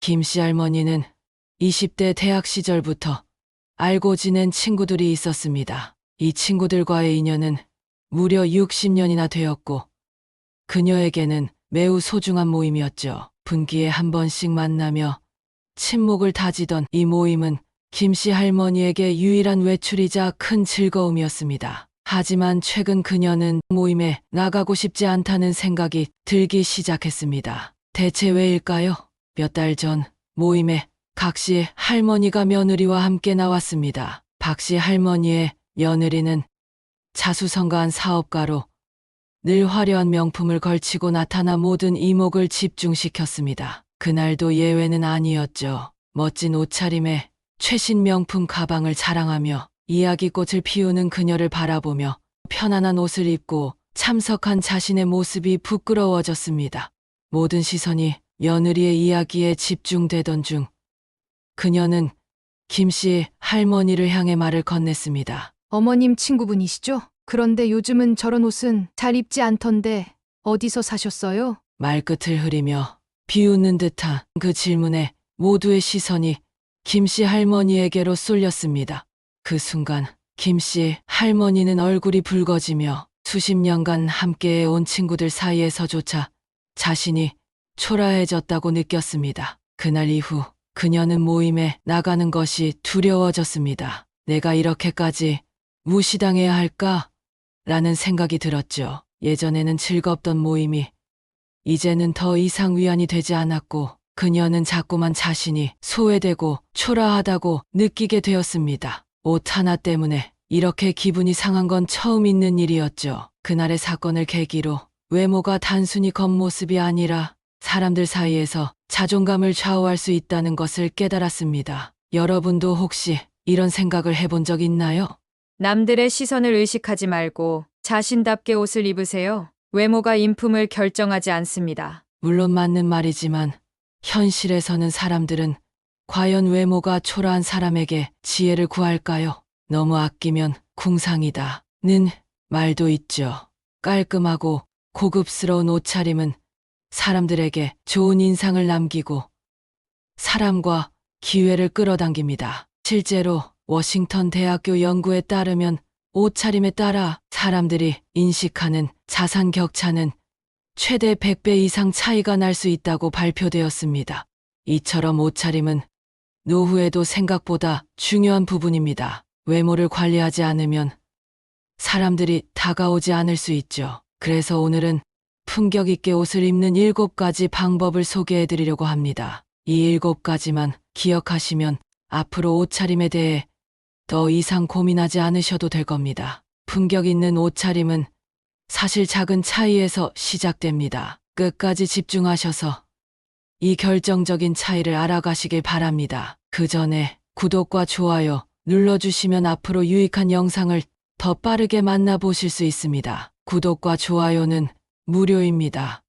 김씨 할머니는 20대 대학 시절부터 알고 지낸 친구들이 있었습니다. 이 친구들과의 인연은 무려 60년이나 되었고 그녀에게는 매우 소중한 모임이었죠. 분기에 한 번씩 만나며 친목을 다지던 이 모임은 김씨 할머니에게 유일한 외출이자 큰 즐거움이었습니다. 하지만 최근 그녀는 모임에 나가고 싶지 않다는 생각이 들기 시작했습니다. 대체 왜일까요? 몇 달 전 모임에 각씨 할머니가 며느리와 함께 나왔습니다. 박씨 할머니의 며느리는 자수성가한 사업가로 늘 화려한 명품을 걸치고 나타나 모든 이목을 집중시켰습니다. 그날도 예외는 아니었죠. 멋진 옷차림에 최신 명품 가방을 자랑하며 이야기꽃을 피우는 그녀를 바라보며 편안한 옷을 입고 참석한 자신의 모습이 부끄러워졌습니다. 모든 시선이 며느리의 이야기에 집중되던 중 그녀는 김씨 할머니를 향해 말을 건넸습니다. 어머님 친구분이시죠? 그런데 요즘은 저런 옷은 잘 입지 않던데 어디서 사셨어요? 말끝을 흐리며 비웃는 듯한 그 질문에 모두의 시선이 김씨 할머니에게로 쏠렸습니다. 그 순간 김씨 할머니는 얼굴이 붉어지며 수십 년간 함께해 온 친구들 사이에서조차 자신이 초라해졌다고 느꼈습니다. 그날 이후 그녀는 모임에 나가는 것이 두려워졌습니다. 내가 이렇게까지 무시당해야 할까? 라는 생각이 들었죠. 예전에는 즐겁던 모임이 이제는 더 이상 위안이 되지 않았고 그녀는 자꾸만 자신이 소외되고 초라하다고 느끼게 되었습니다. 옷 하나 때문에 이렇게 기분이 상한 건 처음 있는 일이었죠. 그날의 사건을 계기로 외모가 단순히 겉모습이 아니라 사람들 사이에서 자존감을 좌우할 수 있다는 것을 깨달았습니다. 여러분도 혹시 이런 생각을 해본 적 있나요? 남들의 시선을 의식하지 말고 자신답게 옷을 입으세요. 외모가 인품을 결정하지 않습니다. 물론 맞는 말이지만 현실에서는 사람들은 과연 외모가 초라한 사람에게 지혜를 구할까요? 너무 아끼면 궁상이다 는 말도 있죠. 깔끔하고 고급스러운 옷차림은 사람들에게 좋은 인상을 남기고 사람과 기회를 끌어당깁니다. 실제로 워싱턴 대학교 연구에 따르면 옷차림에 따라 사람들이 인식하는 자산 격차는 최대 100배 이상 차이가 날 수 있다고 발표되었습니다. 이처럼 옷차림은 노후에도 생각보다 중요한 부분입니다. 외모를 관리하지 않으면 사람들이 다가오지 않을 수 있죠. 그래서 오늘은 품격 있게 옷을 입는 7가지 방법을 소개해 드리려고 합니다. 이 7가지만 기억하시면 앞으로 옷차림에 대해 더 이상 고민하지 않으셔도 될 겁니다. 품격 있는 옷차림은 사실 작은 차이에서 시작됩니다. 끝까지 집중하셔서 이 결정적인 차이를 알아가시길 바랍니다. 그 전에 구독과 좋아요 눌러주시면 앞으로 유익한 영상을 더 빠르게 만나보실 수 있습니다. 구독과 좋아요는 무료입니다.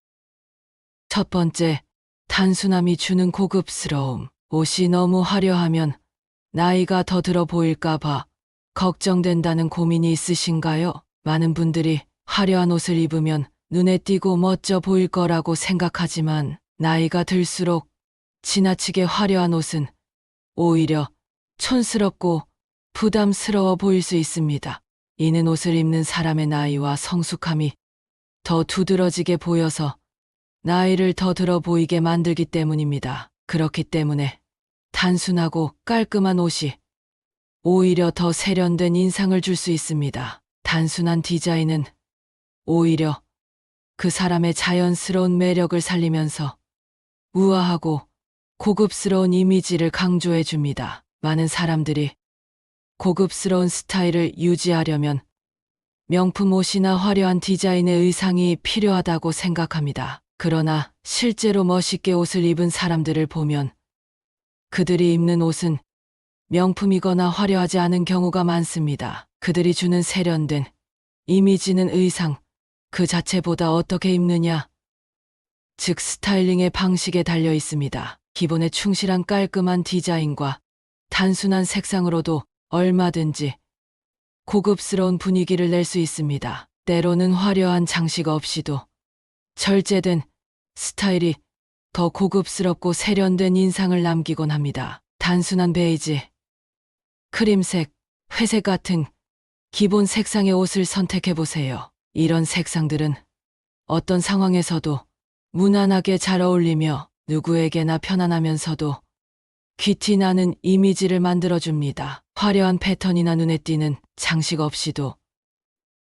첫 번째, 단순함이 주는 고급스러움. 옷이 너무 화려하면 나이가 더 들어 보일까봐 걱정된다는 고민이 있으신가요? 많은 분들이 화려한 옷을 입으면 눈에 띄고 멋져 보일 거라고 생각하지만 나이가 들수록 지나치게 화려한 옷은 오히려 촌스럽고 부담스러워 보일 수 있습니다. 이는 옷을 입는 사람의 나이와 성숙함이 더 두드러지게 보여서 나이를 더 들어 보이게 만들기 때문입니다. 그렇기 때문에 단순하고 깔끔한 옷이 오히려 더 세련된 인상을 줄 수 있습니다. 단순한 디자인은 오히려 그 사람의 자연스러운 매력을 살리면서 우아하고 고급스러운 이미지를 강조해 줍니다. 많은 사람들이 고급스러운 스타일을 유지하려면 명품 옷이나 화려한 디자인의 의상이 필요하다고 생각합니다. 그러나 실제로 멋있게 옷을 입은 사람들을 보면 그들이 입는 옷은 명품이거나 화려하지 않은 경우가 많습니다. 그들이 주는 세련된 이미지는 의상 그 자체보다 어떻게 입느냐, 즉 스타일링의 방식에 달려 있습니다. 기본에 충실한 깔끔한 디자인과 단순한 색상으로도 얼마든지 고급스러운 분위기를 낼 수 있습니다. 때로는 화려한 장식 없이도 절제된 스타일이 더 고급스럽고 세련된 인상을 남기곤 합니다. 단순한 베이지, 크림색, 회색 같은 기본 색상의 옷을 선택해 보세요. 이런 색상들은 어떤 상황에서도 무난하게 잘 어울리며 누구에게나 편안하면서도 귀티 나는 이미지를 만들어줍니다. 화려한 패턴이나 눈에 띄는 장식 없이도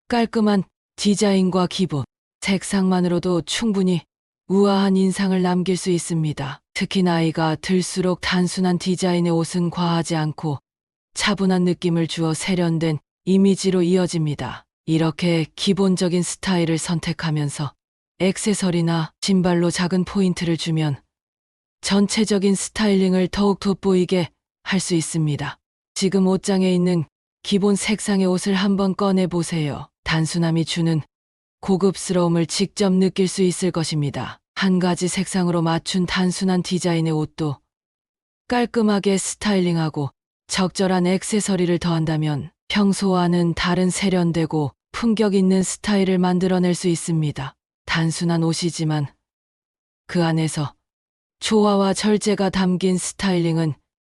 깔끔한 디자인과 기본 색상만으로도 충분히 우아한 인상을 남길 수 있습니다. 특히 나이가 들수록 단순한 디자인의 옷은 과하지 않고 차분한 느낌을 주어 세련된 이미지로 이어집니다. 이렇게 기본적인 스타일을 선택하면서 액세서리나 신발로 작은 포인트를 주면 전체적인 스타일링을 더욱 돋보이게 할 수 있습니다. 지금 옷장에 있는 기본 색상의 옷을 한번 꺼내 보세요. 단순함이 주는 고급스러움을 직접 느낄 수 있을 것입니다. 한 가지 색상으로 맞춘 단순한 디자인의 옷도 깔끔하게 스타일링하고 적절한 액세서리를 더한다면 평소와는 다른 세련되고 품격 있는 스타일을 만들어낼 수 있습니다. 단순한 옷이지만 그 안에서 조화와 절제가 담긴 스타일링은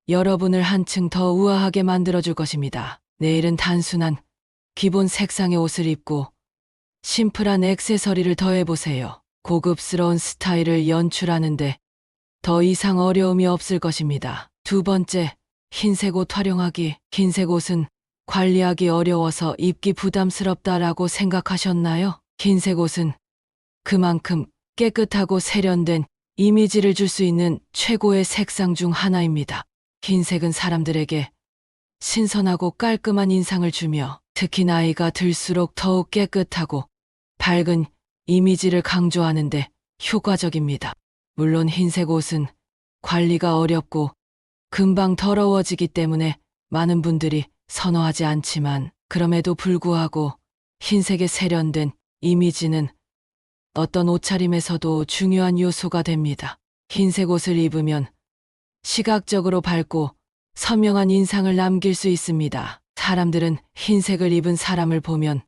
여러분을 한층 더 우아하게 만들어줄 것입니다. 내일은 단순한 기본 색상의 옷을 입고 심플한 액세서리를 더해보세요. 고급스러운 스타일을 연출하는데 더 이상 어려움이 없을 것입니다. 두 번째, 흰색 옷 활용하기. 흰색 옷은 관리하기 어려워서 입기 부담스럽다라고 생각하셨나요? 흰색 옷은 그만큼 깨끗하고 세련된 이미지를 줄 수 있는 최고의 색상 중 하나입니다. 흰색은 사람들에게 신선하고 깔끔한 인상을 주며 특히 나이가 들수록 더욱 깨끗하고 밝은 이미지를 강조하는데 효과적입니다. 물론 흰색 옷은 관리가 어렵고 금방 더러워지기 때문에 많은 분들이 선호하지 않지만 그럼에도 불구하고 흰색의 세련된 이미지는 어떤 옷차림에서도 중요한 요소가 됩니다. 흰색 옷을 입으면 시각적으로 밝고 선명한 인상을 남길 수 있습니다. 사람들은 흰색을 입은 사람을 보면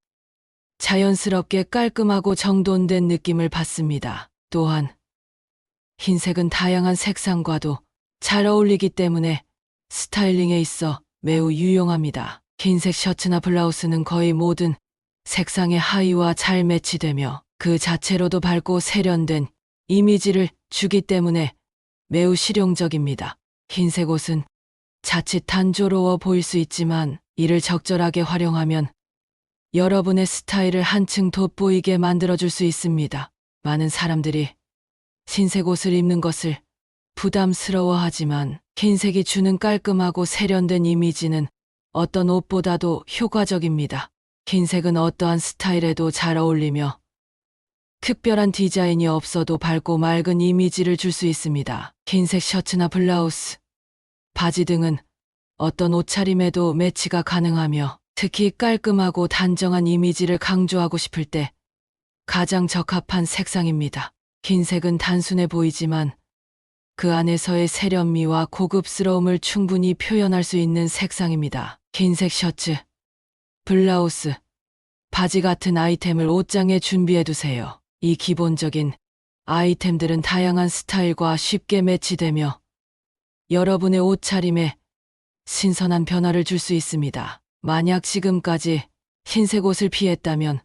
자연스럽게 깔끔하고 정돈된 느낌을 받습니다. 또한 흰색은 다양한 색상과도 잘 어울리기 때문에 스타일링에 있어 매우 유용합니다. 흰색 셔츠나 블라우스는 거의 모든 색상의 하의와 잘 매치되며 그 자체로도 밝고 세련된 이미지를 주기 때문에 매우 실용적입니다. 흰색 옷은 자칫 단조로워 보일 수 있지만 이를 적절하게 활용하면 여러분의 스타일을 한층 돋보이게 만들어줄 수 있습니다. 많은 사람들이 흰색 옷을 입는 것을 부담스러워하지만 흰색이 주는 깔끔하고 세련된 이미지는 어떤 옷보다도 효과적입니다. 흰색은 어떠한 스타일에도 잘 어울리며 특별한 디자인이 없어도 밝고 맑은 이미지를 줄 수 있습니다. 흰색 셔츠나 블라우스, 바지 등은 어떤 옷차림에도 매치가 가능하며 특히 깔끔하고 단정한 이미지를 강조하고 싶을 때 가장 적합한 색상입니다. 흰색은 단순해 보이지만 그 안에서의 세련미와 고급스러움을 충분히 표현할 수 있는 색상입니다. 흰색 셔츠, 블라우스, 바지 같은 아이템을 옷장에 준비해두세요. 이 기본적인 아이템들은 다양한 스타일과 쉽게 매치되며 여러분의 옷차림에 신선한 변화를 줄 수 있습니다. 만약 지금까지 흰색 옷을 피했다면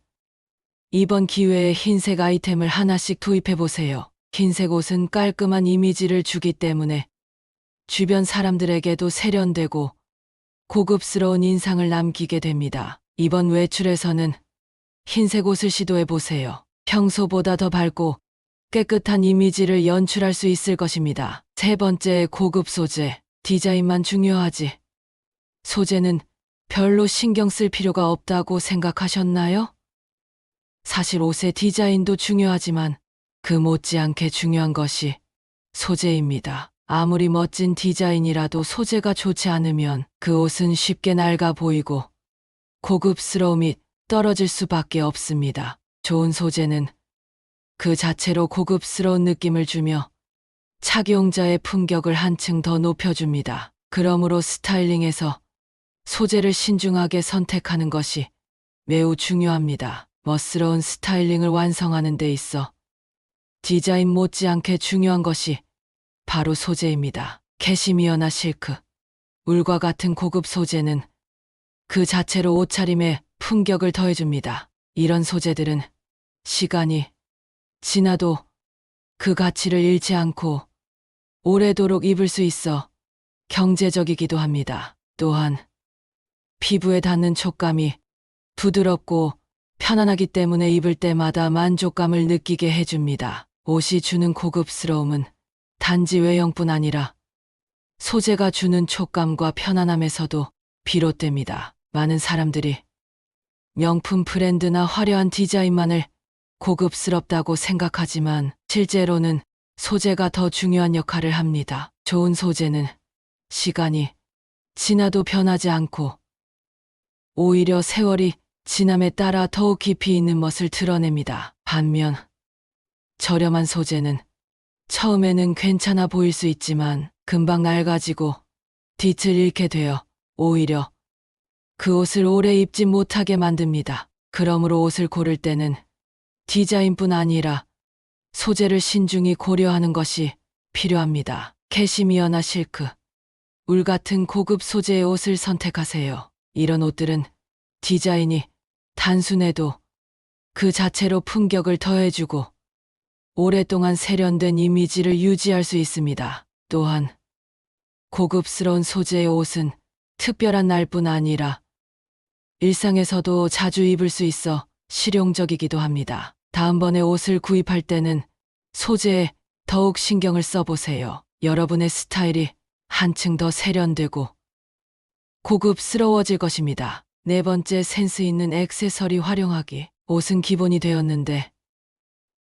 이번 기회에 흰색 아이템을 하나씩 도입해보세요. 흰색 옷은 깔끔한 이미지를 주기 때문에 주변 사람들에게도 세련되고 고급스러운 인상을 남기게 됩니다. 이번 외출에서는 흰색 옷을 시도해보세요. 평소보다 더 밝고 깨끗한 이미지를 연출할 수 있을 것입니다. 세 번째, 고급 소재. 디자인만 중요하지 소재는 별로 신경 쓸 필요가 없다고 생각하셨나요? 사실 옷의 디자인도 중요하지만 그 못지않게 중요한 것이 소재입니다. 아무리 멋진 디자인이라도 소재가 좋지 않으면 그 옷은 쉽게 낡아 보이고 고급스러움이 떨어질 수밖에 없습니다. 좋은 소재는 그 자체로 고급스러운 느낌을 주며 착용자의 품격을 한층 더 높여줍니다. 그러므로 스타일링에서 소재를 신중하게 선택하는 것이 매우 중요합니다. 멋스러운 스타일링을 완성하는 데 있어 디자인 못지않게 중요한 것이 바로 소재입니다. 캐시미어나 실크, 울과 같은 고급 소재는 그 자체로 옷차림에 품격을 더해줍니다. 이런 소재들은 시간이 지나도 그 가치를 잃지 않고 오래도록 입을 수 있어 경제적이기도 합니다. 또한 피부에 닿는 촉감이 부드럽고 편안하기 때문에 입을 때마다 만족감을 느끼게 해줍니다. 옷이 주는 고급스러움은 단지 외형뿐 아니라 소재가 주는 촉감과 편안함에서도 비롯됩니다. 많은 사람들이 명품 브랜드나 화려한 디자인만을 고급스럽다고 생각하지만 실제로는 소재가 더 중요한 역할을 합니다. 좋은 소재는 시간이 지나도 변하지 않고 오히려 세월이 지남에 따라 더욱 깊이 있는 멋을 드러냅니다. 반면 저렴한 소재는 처음에는 괜찮아 보일 수 있지만 금방 낡아지고 뒤틀 잃게 되어 오히려 그 옷을 오래 입지 못하게 만듭니다. 그러므로 옷을 고를 때는 디자인뿐 아니라 소재를 신중히 고려하는 것이 필요합니다. 캐시미어나 실크, 울 같은 고급 소재의 옷을 선택하세요. 이런 옷들은 디자인이 단순해도 그 자체로 품격을 더해주고 오랫동안 세련된 이미지를 유지할 수 있습니다. 또한 고급스러운 소재의 옷은 특별한 날뿐 아니라 일상에서도 자주 입을 수 있어 실용적이기도 합니다. 다음번에 옷을 구입할 때는 소재에 더욱 신경을 써보세요. 여러분의 스타일이 한층 더 세련되고 고급스러워질 것입니다. 네 번째, 센스 있는 액세서리 활용하기. 옷은 기본이 되었는데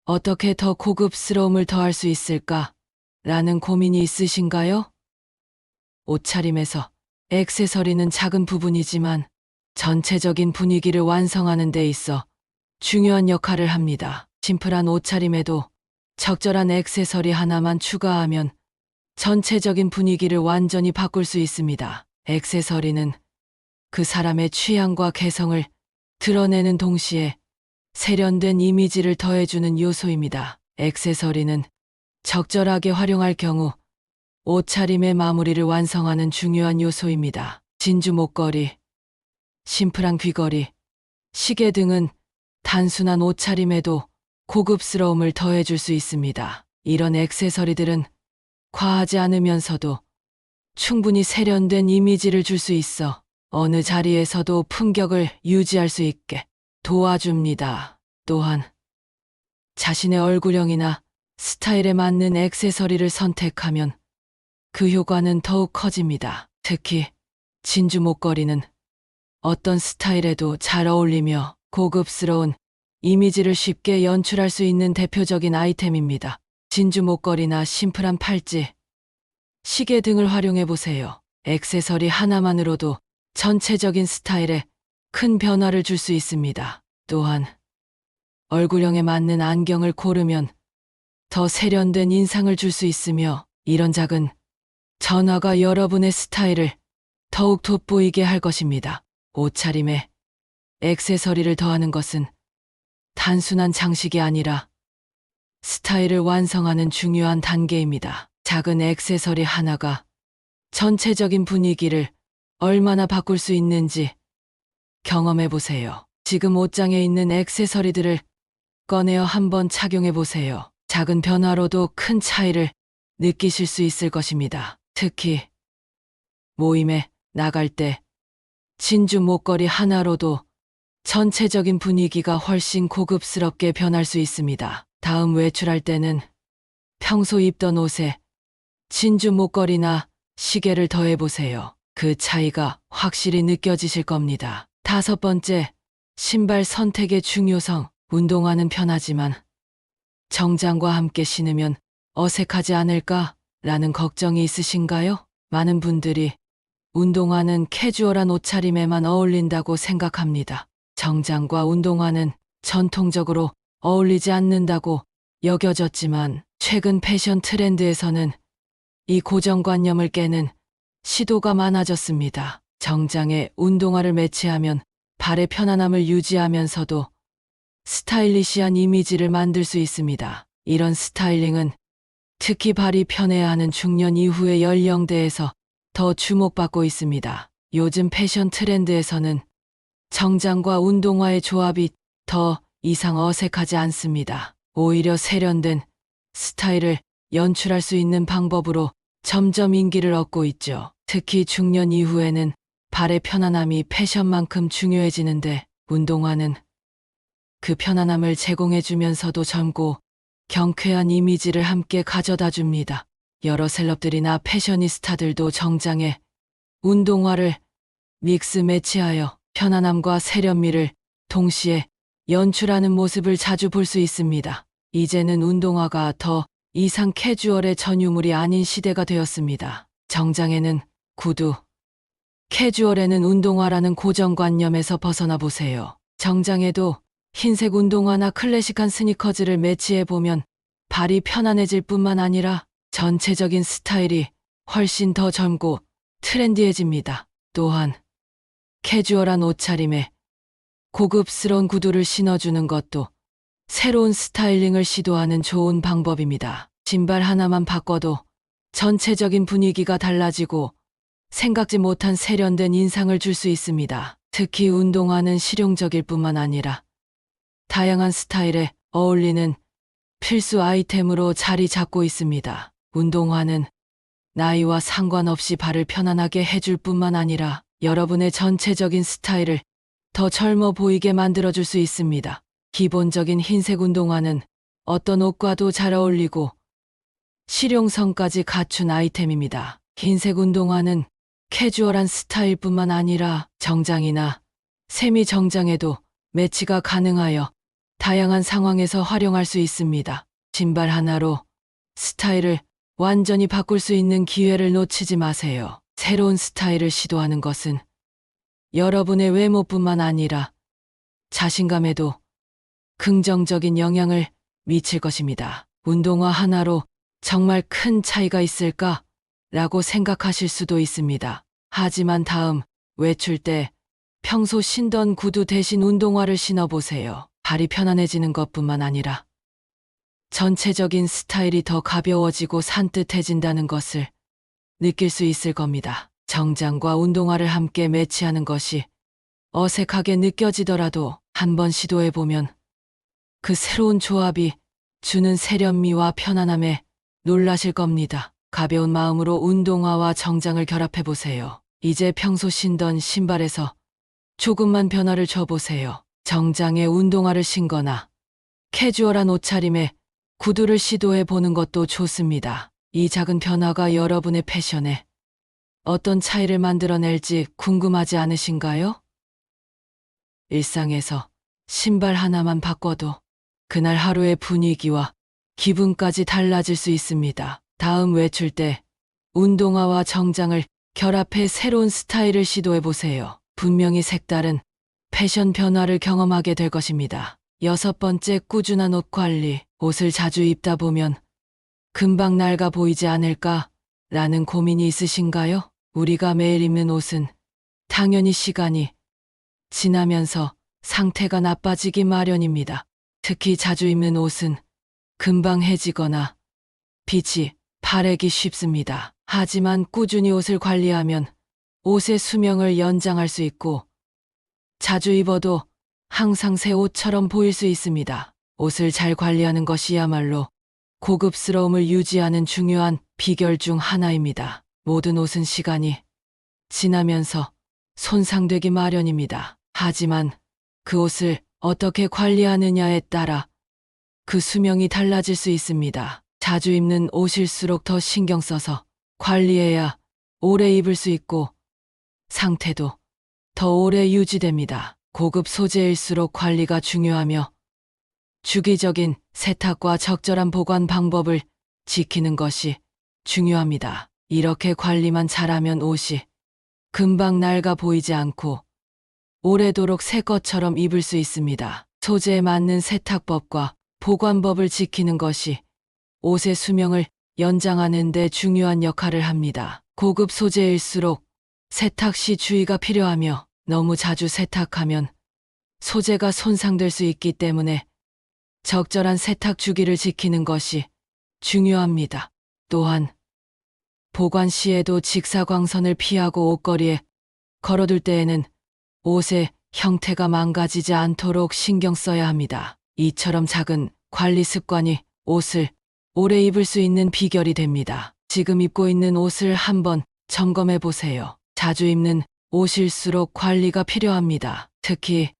어떻게 더 고급스러움을 더할 수 있을까? 라는 고민이 있으신가요? 옷차림에서 액세서리는 작은 부분이지만 전체적인 분위기를 완성하는 데 있어 중요한 역할을 합니다. 심플한 옷차림에도 적절한 액세서리 하나만 추가하면 전체적인 분위기를 완전히 바꿀 수 있습니다. 액세서리는 그 사람의 취향과 개성을 드러내는 동시에 세련된 이미지를 더해주는 요소입니다. 액세서리는 적절하게 활용할 경우 옷차림의 마무리를 완성하는 중요한 요소입니다. 진주 목걸이, 심플한 귀걸이, 시계 등은 단순한 옷차림에도 고급스러움을 더해줄 수 있습니다. 이런 액세서리들은 과하지 않으면서도 충분히 세련된 이미지를 줄 수 있어 어느 자리에서도 품격을 유지할 수 있게 도와줍니다. 또한 자신의 얼굴형이나 스타일에 맞는 액세서리를 선택하면 그 효과는 더욱 커집니다. 특히 진주 목걸이는 어떤 스타일에도 잘 어울리며 고급스러운 이미지를 쉽게 연출할 수 있는 대표적인 아이템입니다. 진주 목걸이나 심플한 팔찌, 시계 등을 활용해 보세요. 액세서리 하나만으로도 전체적인 스타일에 큰 변화를 줄 수 있습니다. 또한 얼굴형에 맞는 안경을 고르면 더 세련된 인상을 줄 수 있으며 이런 작은 전화가 여러분의 스타일을 더욱 돋보이게 할 것입니다. 옷차림에 액세서리를 더하는 것은 단순한 장식이 아니라 스타일을 완성하는 중요한 단계입니다. 작은 액세서리 하나가 전체적인 분위기를 얼마나 바꿀 수 있는지 경험해 보세요. 지금 옷장에 있는 액세서리들을 꺼내어 한번 착용해 보세요. 작은 변화로도 큰 차이를 느끼실 수 있을 것입니다. 특히 모임에 나갈 때 진주 목걸이 하나로도 전체적인 분위기가 훨씬 고급스럽게 변할 수 있습니다. 다음 외출할 때는 평소 입던 옷에 진주 목걸이나 시계를 더해보세요. 그 차이가 확실히 느껴지실 겁니다. 다섯 번째, 신발 선택의 중요성. 운동화는 편하지만 정장과 함께 신으면 어색하지 않을까? 라는 걱정이 있으신가요? 많은 분들이 운동화는 캐주얼한 옷차림에만 어울린다고 생각합니다. 정장과 운동화는 전통적으로 어울리지 않는다고 여겨졌지만 최근 패션 트렌드에서는 이 고정관념을 깨는 시도가 많아졌습니다. 정장에 운동화를 매치하면 발의 편안함을 유지하면서도 스타일리시한 이미지를 만들 수 있습니다. 이런 스타일링은 특히 발이 편해야 하는 중년 이후의 연령대에서 더 주목받고 있습니다. 요즘 패션 트렌드에서는 정장과 운동화의 조합이 더 이상 어색하지 않습니다. 오히려 세련된 스타일을 연출할 수 있는 방법으로 점점 인기를 얻고 있죠. 특히 중년 이후에는 발의 편안함이 패션만큼 중요해지는데 운동화는 그 편안함을 제공해주면서도 젊고 경쾌한 이미지를 함께 가져다 줍니다. 여러 셀럽들이나 패셔니스타들도 정장에 운동화를 믹스 매치하여 편안함과 세련미를 동시에 연출하는 모습을 자주 볼 수 있습니다. 이제는 운동화가 더 이상 캐주얼의 전유물이 아닌 시대가 되었습니다. 정장에는 구두, 캐주얼에는 운동화라는 고정관념에서 벗어나 보세요. 정장에도 흰색 운동화나 클래식한 스니커즈를 매치해보면 발이 편안해질 뿐만 아니라 전체적인 스타일이 훨씬 더 젊고 트렌디해집니다. 또한 캐주얼한 옷차림에 고급스러운 구두를 신어주는 것도 새로운 스타일링을 시도하는 좋은 방법입니다. 신발 하나만 바꿔도 전체적인 분위기가 달라지고 생각지 못한 세련된 인상을 줄 수 있습니다. 특히 운동화는 실용적일 뿐만 아니라 다양한 스타일에 어울리는 필수 아이템으로 자리 잡고 있습니다. 운동화는 나이와 상관없이 발을 편안하게 해줄 뿐만 아니라 여러분의 전체적인 스타일을 더 젊어 보이게 만들어줄 수 있습니다. 기본적인 흰색 운동화는 어떤 옷과도 잘 어울리고 실용성까지 갖춘 아이템입니다. 흰색 운동화는 캐주얼한 스타일뿐만 아니라 정장이나 세미 정장에도 매치가 가능하여 다양한 상황에서 활용할 수 있습니다. 신발 하나로 스타일을 완전히 바꿀 수 있는 기회를 놓치지 마세요. 새로운 스타일을 시도하는 것은 여러분의 외모뿐만 아니라 자신감에도 긍정적인 영향을 미칠 것입니다. 운동화 하나로 정말 큰 차이가 있을까? 라고 생각하실 수도 있습니다. 하지만 다음 외출 때 평소 신던 구두 대신 운동화를 신어보세요. 발이 편안해지는 것뿐만 아니라 전체적인 스타일이 더 가벼워지고 산뜻해진다는 것을 느낄 수 있을 겁니다. 정장과 운동화를 함께 매치하는 것이 어색하게 느껴지더라도 한번 시도해보면 그 새로운 조합이 주는 세련미와 편안함에 놀라실 겁니다. 가벼운 마음으로 운동화와 정장을 결합해보세요. 이제 평소 신던 신발에서 조금만 변화를 줘보세요. 정장에 운동화를 신거나 캐주얼한 옷차림에 구두를 시도해보는 것도 좋습니다. 이 작은 변화가 여러분의 패션에 어떤 차이를 만들어낼지 궁금하지 않으신가요? 일상에서 신발 하나만 바꿔도 그날 하루의 분위기와 기분까지 달라질 수 있습니다. 다음 외출 때 운동화와 정장을 결합해 새로운 스타일을 시도해보세요. 분명히 색다른 패션 변화를 경험하게 될 것입니다. 6번째, 꾸준한 옷 관리. 옷을 자주 입다 보면 금방 낡아 보이지 않을까? 라는 고민이 있으신가요? 우리가 매일 입는 옷은 당연히 시간이 지나면서 상태가 나빠지기 마련입니다. 특히 자주 입는 옷은 금방 해지거나 빛이 바래기 쉽습니다. 하지만 꾸준히 옷을 관리하면 옷의 수명을 연장할 수 있고 자주 입어도 항상 새 옷처럼 보일 수 있습니다. 옷을 잘 관리하는 것이야말로 고급스러움을 유지하는 중요한 비결 중 하나입니다. 모든 옷은 시간이 지나면서 손상되기 마련입니다. 하지만 그 옷을 어떻게 관리하느냐에 따라 그 수명이 달라질 수 있습니다. 자주 입는 옷일수록 더 신경 써서 관리해야 오래 입을 수 있고 상태도 더 오래 유지됩니다. 고급 소재일수록 관리가 중요하며 주기적인 세탁과 적절한 보관 방법을 지키는 것이 중요합니다. 이렇게 관리만 잘하면 옷이 금방 낡아 보이지 않고 오래도록 새 것처럼 입을 수 있습니다. 소재에 맞는 세탁법과 보관법을 지키는 것이 옷의 수명을 연장하는 데 중요한 역할을 합니다. 고급 소재일수록 세탁 시 주의가 필요하며 너무 자주 세탁하면 소재가 손상될 수 있기 때문에 적절한 세탁 주기를 지키는 것이 중요합니다. 또한 보관 시에도 직사광선을 피하고 옷걸이에 걸어둘 때에는 옷의 형태가 망가지지 않도록 신경 써야 합니다. 이처럼 작은 관리 습관이 옷을 오래 입을 수 있는 비결이 됩니다. 지금 입고 있는 옷을 한번 점검해 보세요. 자주 입는 옷일수록 관리가 필요합니다. 특히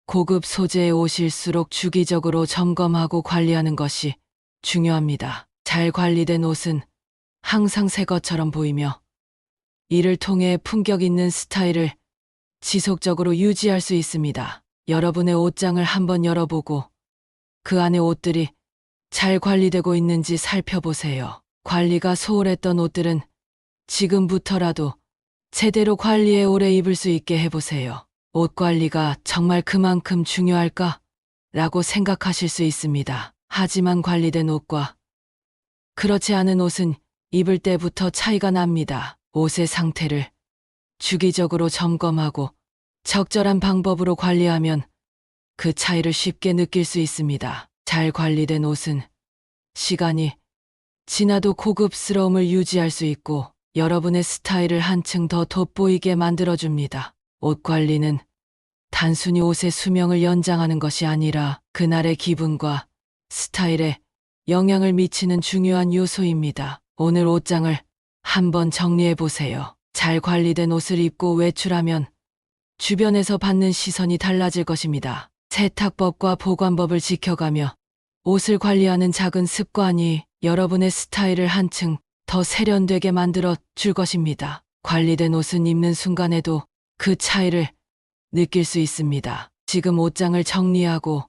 고급 소재의 옷일수록 주기적으로 점검하고 관리하는 것이 중요합니다. 잘 관리된 옷은 항상 새 것처럼 보이며 이를 통해 품격 있는 스타일을 지속적으로 유지할 수 있습니다. 여러분의 옷장을 한번 열어보고 그 안에 옷들이 잘 관리되고 있는지 살펴보세요. 관리가 소홀했던 옷들은 지금부터라도 제대로 관리해 오래 입을 수 있게 해보세요. 옷 관리가 정말 그만큼 중요할까? 라고 생각하실 수 있습니다. 하지만 관리된 옷과 그렇지 않은 옷은 입을 때부터 차이가 납니다. 옷의 상태를 주기적으로 점검하고 적절한 방법으로 관리하면 그 차이를 쉽게 느낄 수 있습니다. 잘 관리된 옷은 시간이 지나도 고급스러움을 유지할 수 있고 여러분의 스타일을 한층 더 돋보이게 만들어줍니다. 옷 관리는 단순히 옷의 수명을 연장하는 것이 아니라 그날의 기분과 스타일에 영향을 미치는 중요한 요소입니다. 오늘 옷장을 한번 정리해 보세요. 잘 관리된 옷을 입고 외출하면 주변에서 받는 시선이 달라질 것입니다. 세탁법과 보관법을 지켜가며 옷을 관리하는 작은 습관이 여러분의 스타일을 한층 더 세련되게 만들어 줄 것입니다. 관리된 옷은 입는 순간에도 그 차이를 느낄 수 있습니다. 지금 옷장을 정리하고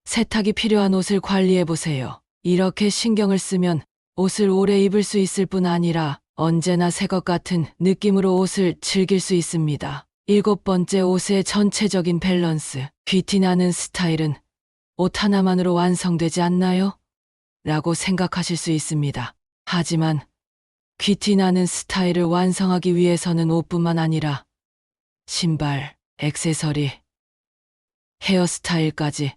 세탁이 필요한 옷을 관리해 보세요. 이렇게 신경을 쓰면 옷을 오래 입을 수 있을 뿐 아니라 언제나 새 것 같은 느낌으로 옷을 즐길 수 있습니다. 7번째, 옷의 전체적인 밸런스. 귀티나는 스타일은 옷 하나만으로 완성되지 않나요? 라고 생각하실 수 있습니다. 하지만 귀티나는 스타일을 완성하기 위해서는 옷뿐만 아니라 신발, 액세서리, 헤어스타일까지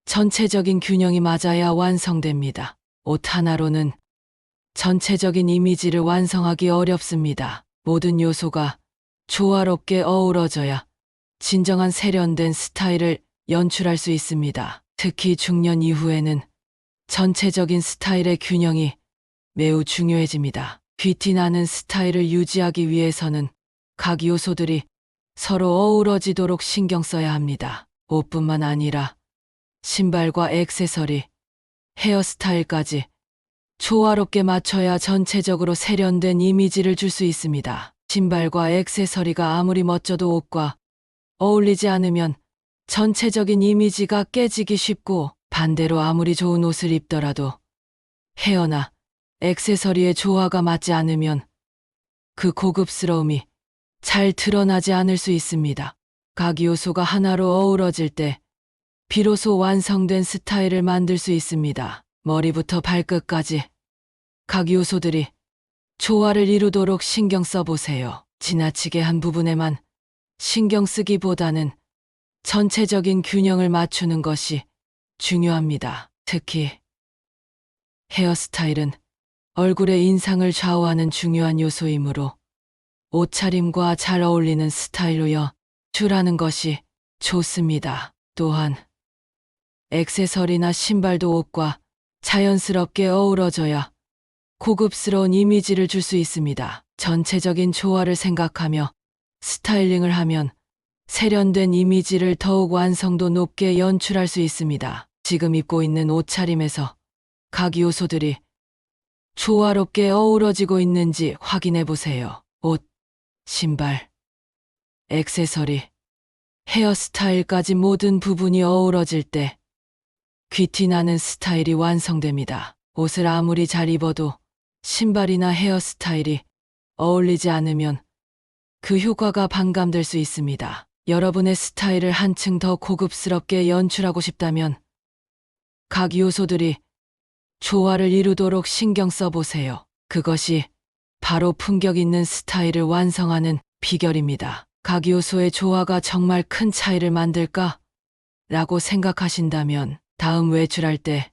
전체적인 균형이 맞아야 완성됩니다. 옷 하나로는 전체적인 이미지를 완성하기 어렵습니다. 모든 요소가 조화롭게 어우러져야 진정한 세련된 스타일을 연출할 수 있습니다. 특히 중년 이후에는 전체적인 스타일의 균형이 매우 중요해집니다. 귀티나는 스타일을 유지하기 위해서는 각 요소들이 서로 어우러지도록 신경 써야 합니다. 옷뿐만 아니라 신발과 액세서리, 헤어스타일까지 조화롭게 맞춰야 전체적으로 세련된 이미지를 줄 수 있습니다. 신발과 액세서리가 아무리 멋져도 옷과 어울리지 않으면 전체적인 이미지가 깨지기 쉽고 반대로 아무리 좋은 옷을 입더라도 헤어나 액세서리의 조화가 맞지 않으면 그 고급스러움이 잘 드러나지 않을 수 있습니다. 각 요소가 하나로 어우러질 때 비로소 완성된 스타일을 만들 수 있습니다. 머리부터 발끝까지 각 요소들이 조화를 이루도록 신경 써보세요. 지나치게 한 부분에만 신경 쓰기보다는 전체적인 균형을 맞추는 것이 중요합니다. 특히 헤어스타일은 얼굴의 인상을 좌우하는 중요한 요소이므로 옷차림과 잘 어울리는 스타일로 연출하는 것이 좋습니다. 또한 액세서리나 신발도 옷과 자연스럽게 어우러져야 고급스러운 이미지를 줄 수 있습니다. 전체적인 조화를 생각하며 스타일링을 하면 세련된 이미지를 더욱 완성도 높게 연출할 수 있습니다. 지금 입고 있는 옷차림에서 각 요소들이 조화롭게 어우러지고 있는지 확인해 보세요. 옷, 신발, 액세서리, 헤어스타일까지 모든 부분이 어우러질 때 귀티나는 스타일이 완성됩니다. 옷을 아무리 잘 입어도 신발이나 헤어스타일이 어울리지 않으면 그 효과가 반감될 수 있습니다. 여러분의 스타일을 한층 더 고급스럽게 연출하고 싶다면 각 요소들이 조화를 이루도록 신경 써보세요. 그것이 바로 품격 있는 스타일을 완성하는 비결입니다. 각 요소의 조화가 정말 큰 차이를 만들까? 라고 생각하신다면 다음 외출할 때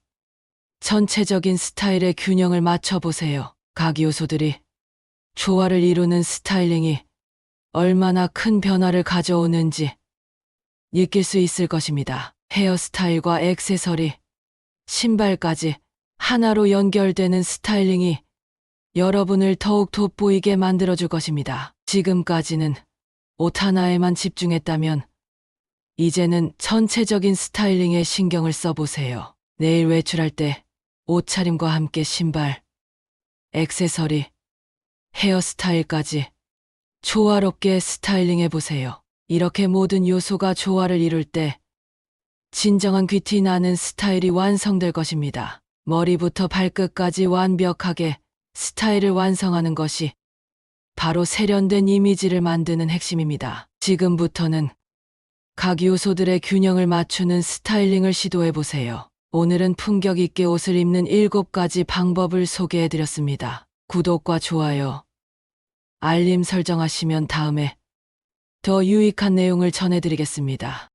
전체적인 스타일의 균형을 맞춰보세요. 각 요소들이 조화를 이루는 스타일링이 얼마나 큰 변화를 가져오는지 느낄 수 있을 것입니다. 헤어스타일과 액세서리, 신발까지 하나로 연결되는 스타일링이 여러분을 더욱 돋보이게 만들어줄 것입니다. 지금까지는 옷 하나에만 집중했다면 이제는 전체적인 스타일링에 신경을 써보세요. 내일 외출할 때 옷차림과 함께 신발, 액세서리, 헤어스타일까지 조화롭게 스타일링해보세요. 이렇게 모든 요소가 조화를 이룰 때 진정한 귀티 나는 스타일이 완성될 것입니다. 머리부터 발끝까지 완벽하게 스타일을 완성하는 것이 바로 세련된 이미지를 만드는 핵심입니다. 지금부터는 각 요소들의 균형을 맞추는 스타일링을 시도해보세요. 오늘은 품격 있게 옷을 입는 7가지 방법을 소개해드렸습니다. 구독과 좋아요, 알림 설정하시면 다음에 더 유익한 내용을 전해드리겠습니다.